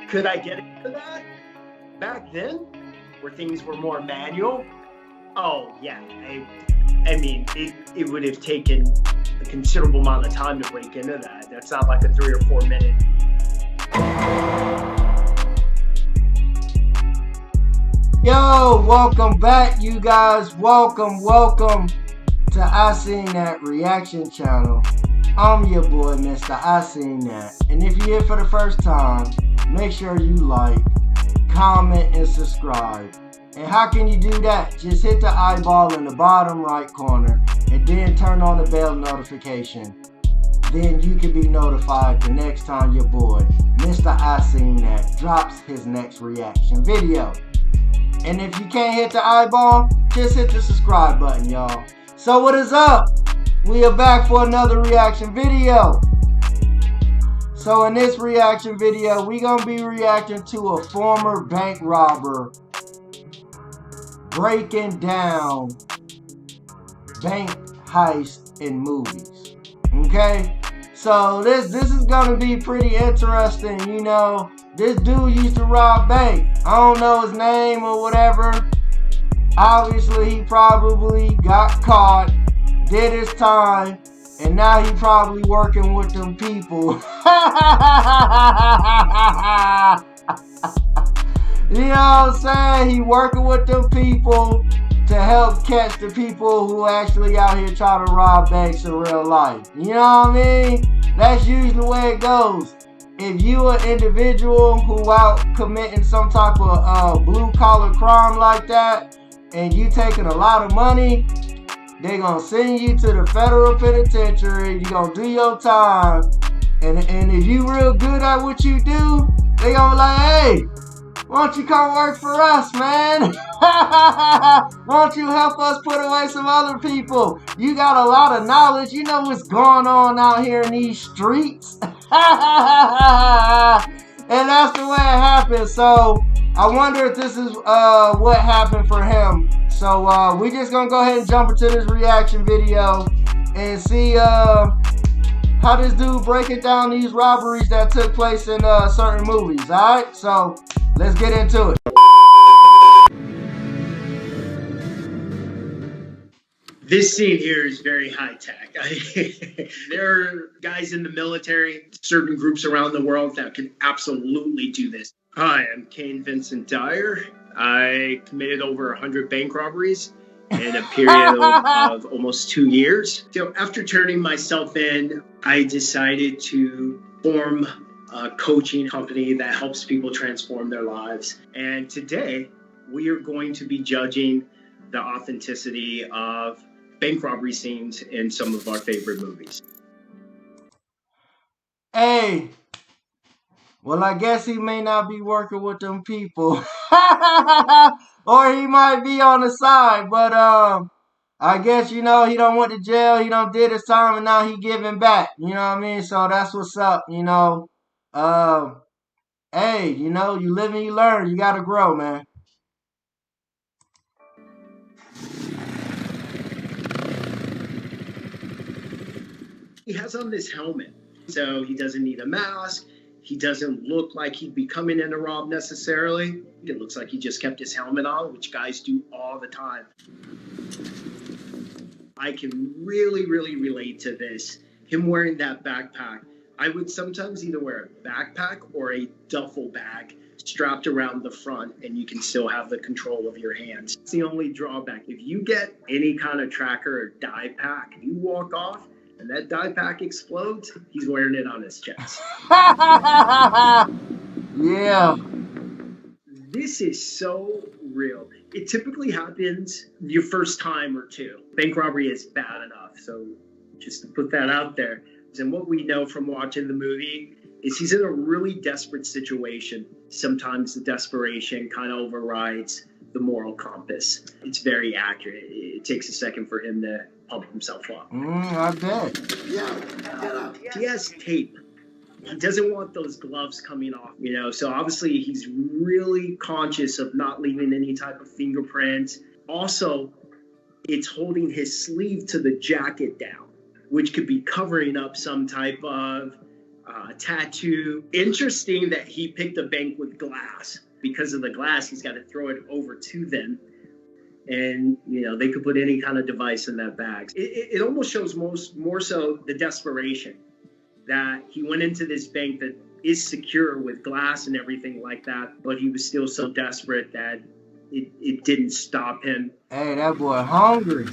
Could I get into that back then, where things were more manual? Oh yeah, I mean, it would have taken a considerable amount of time to break into that. That's not like a 3 or 4 minute. Yo, welcome back, you guys. Welcome to I Seen That Reaction channel. I'm your boy, Mr. I Seen That. And if you're here for the first time, make sure you like, comment, and subscribe. And how can you do that? Just hit the eyeball in the bottom right corner and then turn on the bell notification. Then you can be notified the next time your boy, Mr. I Seen That, drops his next reaction video. And if you can't hit the eyeball, just hit the subscribe button, y'all. So what is up? We are back for another reaction video. So in this reaction video, we're going to be reacting to a former bank robber breaking down bank heists in movies. Okay? So this is going to be pretty interesting, you know. This dude used to rob banks. I don't know his name or whatever. Obviously, he probably got caught, did his time, and now he probably working with them people. You know what I'm saying? He working with them people to help catch the people who actually out here trying to rob banks in real life. You know what I mean? That's usually the way it goes. If you an individual who out committing some type of blue collar crime like that, and you taking a lot of money, they gonna send you to the federal penitentiary. You gonna do your time, and if you real good at what you do, they gonna be like, hey, why don't you come work for us, man? Why don't you help us put away some other people? You got a lot of knowledge. You know what's going on out here in these streets. And that's the way it happened. So I wonder if this is what happened for him. So we just gonna go ahead and jump into this reaction video and see how this dude breaking down these robberies that took place in certain movies. Alright, so let's get into it. This scene here is very high tech. There are guys in the military, certain groups around the world that can absolutely do this. Hi, I'm Kane Vincent Dyer. I committed over 100 bank robberies in a period of almost 2 years. So after turning myself in, I decided to form a coaching company that helps people transform their lives. And today, we are going to be judging the authenticity of bank robbery scenes in some of our favorite movies. Hey, well, I guess he may not be working with them people. Or he might be on the side, but I guess, you know, he done went to jail, he done did his time, and now he giving back. You know what I mean? So that's what's up, you know. Hey, you know, you live and you learn. You gotta grow, man. He has on this helmet, so he doesn't need a mask. He doesn't look like he'd be coming in to rob necessarily. It looks like he just kept his helmet on, which guys do all the time. I can really relate to this. Him wearing that backpack. I would sometimes either wear a backpack or a duffel bag strapped around the front, and you can still have the control of your hands. It's the only drawback. If you get any kind of tracker or dye pack, you walk off, and that dye pack explodes, he's wearing it on his chest. Yeah. This is so real. It typically happens your first time or two. Bank robbery is bad enough, so just to put that out there. And what we know from watching the movie is he's in a really desperate situation. Sometimes the desperation kind of overrides the moral compass. It's very accurate. It takes a second for him to pump himself up. I bet. He has tape. He doesn't want those gloves coming off, you know, so obviously he's really conscious of not leaving any type of fingerprints. Also, it's holding his sleeve to the jacket down, which could be covering up some type of tattoo. Interesting that he picked a bank with glass. Because of the glass, he's got to throw it over to them. And, they could put any kind of device in that bag. It almost shows more so the desperation that he went into this bank that is secure with glass and everything like that, but he was still so desperate that it didn't stop him. Hey, that boy hungry.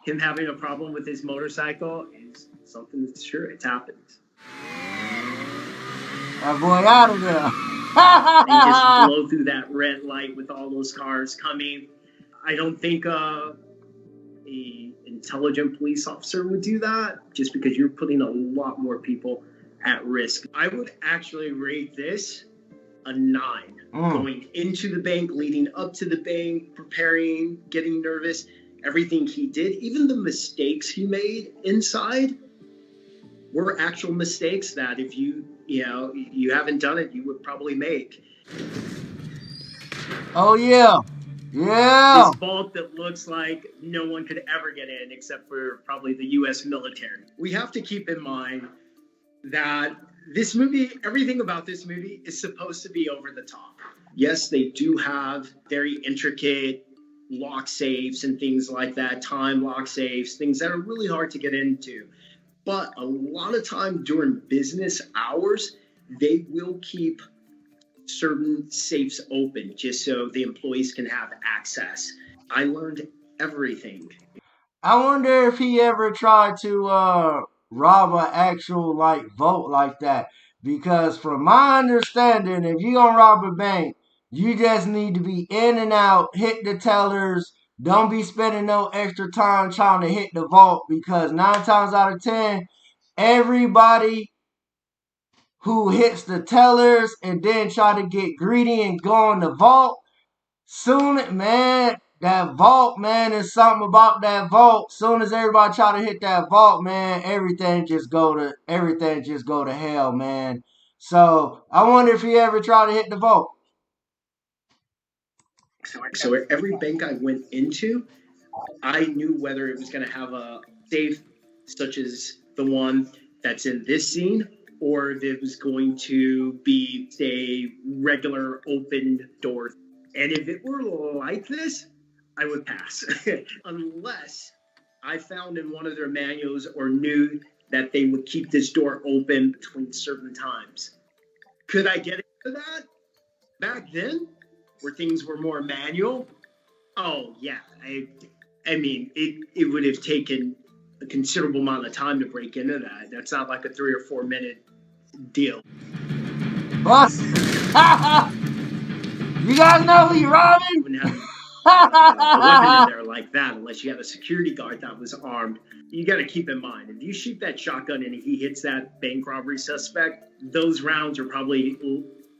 Him having a problem with his motorcycle is something that's sure it happens. That boy out of there. He just blow through that red light with all those cars coming. I don't think a intelligent police officer would do that, just because you're putting a lot more people at risk. I would actually rate this a 9. Going into the bank, leading up to the bank, preparing, getting nervous, everything he did, even the mistakes he made inside were actual mistakes that if you haven't done it, you would probably make. Oh yeah. This vault that looks like no one could ever get in except for probably the U.S. military. We have to keep in mind that this movie, everything about this movie is supposed to be over the top. Yes, they do have very intricate lock safes and things like that, time lock safes, things that are really hard to get into. But a lot of time during business hours, they will keep certain safes open just so the employees can have access. I learned everything. I wonder if he ever tried to rob an actual vault like that. Because from my understanding, if you're gonna rob a bank, you just need to be in and out, hit the tellers. Don't be spending no extra time trying to hit the vault, because 9 times out of 10, everybody who hits the tellers and then try to get greedy and go in the vault, soon, man, that vault, man, is something about that vault. Soon as everybody try to hit that vault, man, everything just go to hell, man. So I wonder if he ever tried to hit the vault. So at every bank I went into, I knew whether it was going to have a safe such as the one that's in this scene, or if it was going to be a regular open door. And if it were like this, I would pass. Unless I found in one of their manuals or knew that they would keep this door open between certain times. Could I get into that back then, where things were more manual? Oh, yeah. I mean, it would have taken a considerable amount of time to break into that. That's not like a 3 or 4 minute deal. Boss! You guys know who you're robbing? Wouldn't have a weapon in there like that unless you had a security guard that was armed. You got to keep in mind, if you shoot that shotgun and he hits that bank robbery suspect, those rounds are probably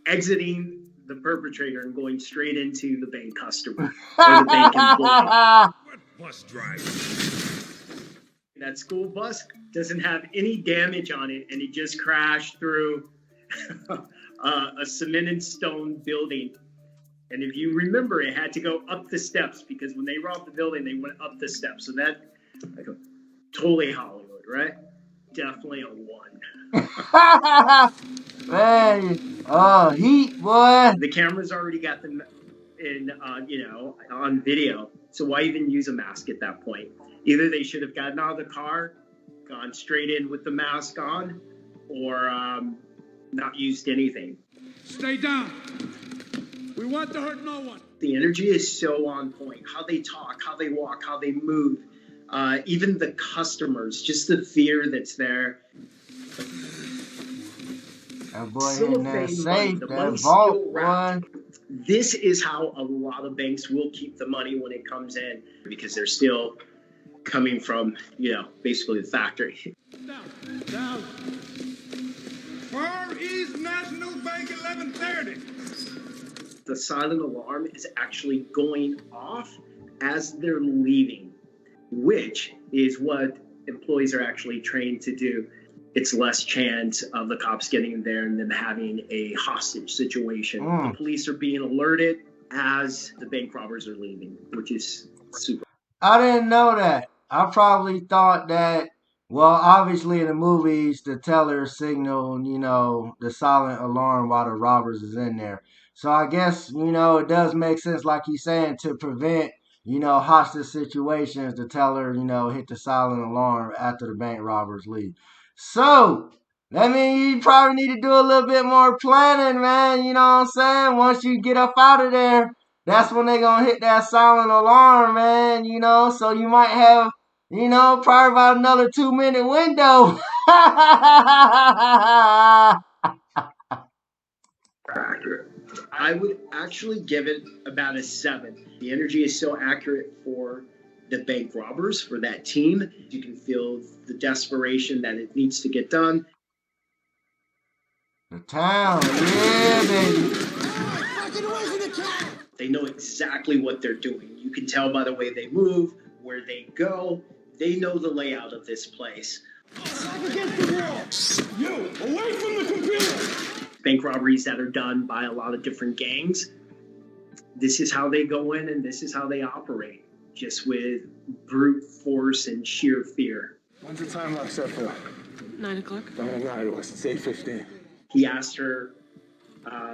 exiting the perpetrator and going straight into the bank customer or the bank employee. What bus driver? That school bus doesn't have any damage on it, and it just crashed through a cement and stone building. And if you remember, it had to go up the steps, because when they robbed the building, they went up the steps. So that, totally Hollywood, right? Definitely a 1. Man, heat, boy. The camera's already got them in, on video. So why even use a mask at that point? Either they should have gotten out of the car, gone straight in with the mask on, or not used anything. Stay down. We want to hurt no one. The energy is so on point. How they talk, how they walk, how they move. Even the customers, just the fear that's there. That boy in there safe, that vault, boy. This is how a lot of banks will keep the money when it comes in, because they're still coming from, basically the factory. Down. Far East National Bank, 1130. The silent alarm is actually going off as they're leaving, which is what employees are actually trained to do. It's less chance of the cops getting there and them having a hostage situation. The police are being alerted as the bank robbers are leaving, which is super. I didn't know that. I probably thought that Well, obviously in the movies, the teller signaled, the silent alarm while the robbers is in there. So I guess, it does make sense, like he's saying, to prevent, hostage situations, the teller, hit the silent alarm after the bank robbers leave. So, that means you probably need to do a little bit more planning, man. You know what I'm saying? Once you get up out of there, that's when they gonna hit that silent alarm, man. So you might have probably about another 2 minute window. Accurate. I would actually give it about a 7. The energy is so accurate for the bank robbers, for that team. You can feel the desperation that it needs to get done. The town, yeah, baby. They know exactly what they're doing. You can tell by the way they move, where they go. They know the layout of this place. Against the wall. You, away from the computer. Bank robberies that are done by a lot of different gangs. This is how they go in and this is how they operate. Just with brute force and sheer fear. When's the time lock set for? 9 o'clock. Don't lie to us. It's 8:15. He asked her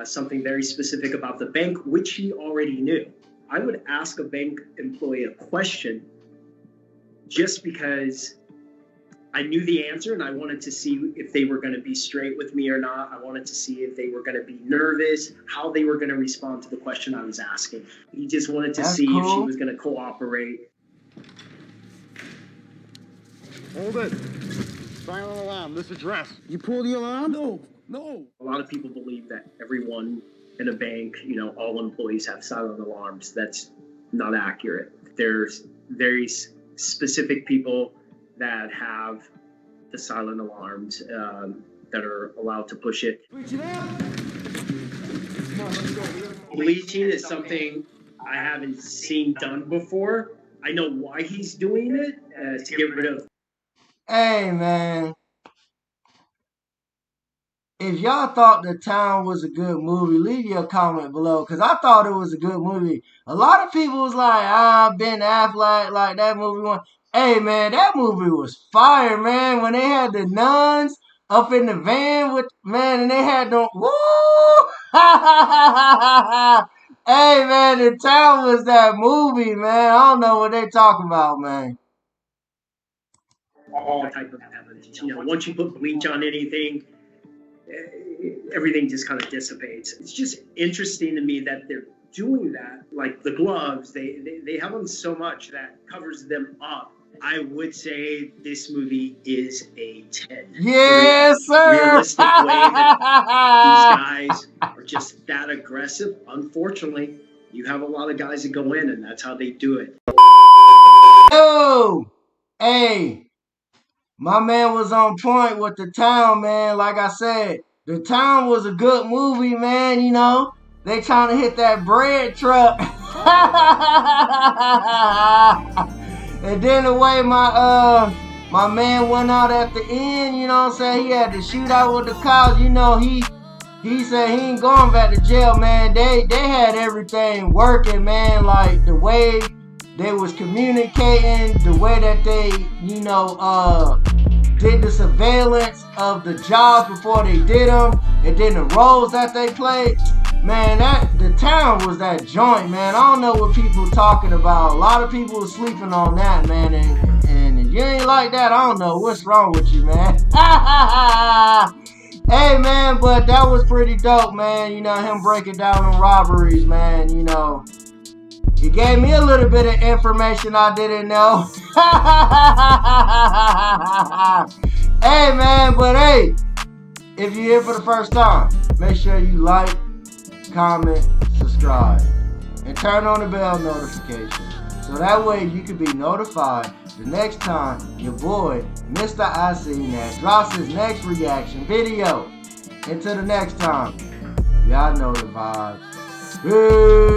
something very specific about the bank, which he already knew. I would ask a bank employee a question just because I knew the answer and I wanted to see if they were going to be straight with me or not. I wanted to see if they were going to be nervous, how they were going to respond to the question I was asking. He just wanted to see if she was going to cooperate. Hold it. Silent alarm. This address. You pull the alarm? No. A lot of people believe that everyone in a bank, all employees have silent alarms. That's not accurate. There's very specific people that have the silent alarms that are allowed to push it. Bleaching is something I haven't seen done before. I know why he's doing it, to get rid of. Hey, man. If y'all thought The Town was a good movie, leave your comment below, because I thought it was a good movie. A lot of people was like, Ben Affleck, like that movie one. Hey, man, that movie was fire, man. When they had the nuns up in the van with, man, and they had them, woo! Hey, man, The Town was that movie, man. I don't know what they talking about, man. All type of evidence. Once you put bleach on anything, everything just kind of dissipates. It's just interesting to me that they're doing that. Like the gloves, they have them so much that covers them up. I would say this movie is a 10. Yes, sir. Realistic way that these guys are just that aggressive. Unfortunately, you have a lot of guys that go in, and that's how they do it. Yo, hey, my man was on point with The Town, man. Like I said, The Town was a good movie, man. They trying to hit that bread truck. And then the way my man went out at the end, you know what I'm saying? He had to shoot out with the cops. He said he ain't going back to jail, man. They had everything working, man. Like the way they was communicating, the way that they, did the surveillance of the jobs before they did them, and then the roles that they played. Man, The Town was that joint, man. I don't know what people talking about. A lot of people are sleeping on that, man. And if you ain't like that, I don't know what's wrong with you, man. Hey, man, but that was pretty dope, man. Him breaking down them robberies, man. He gave me a little bit of information I didn't know. Hey, man, but hey, if you're here for the first time, make sure you like, comment, subscribe, and turn on the bell notification. So that way you can be notified the next time your boy, Mr. I Seen That, drops his next reaction video. Until the next time, y'all know the vibes. Peace.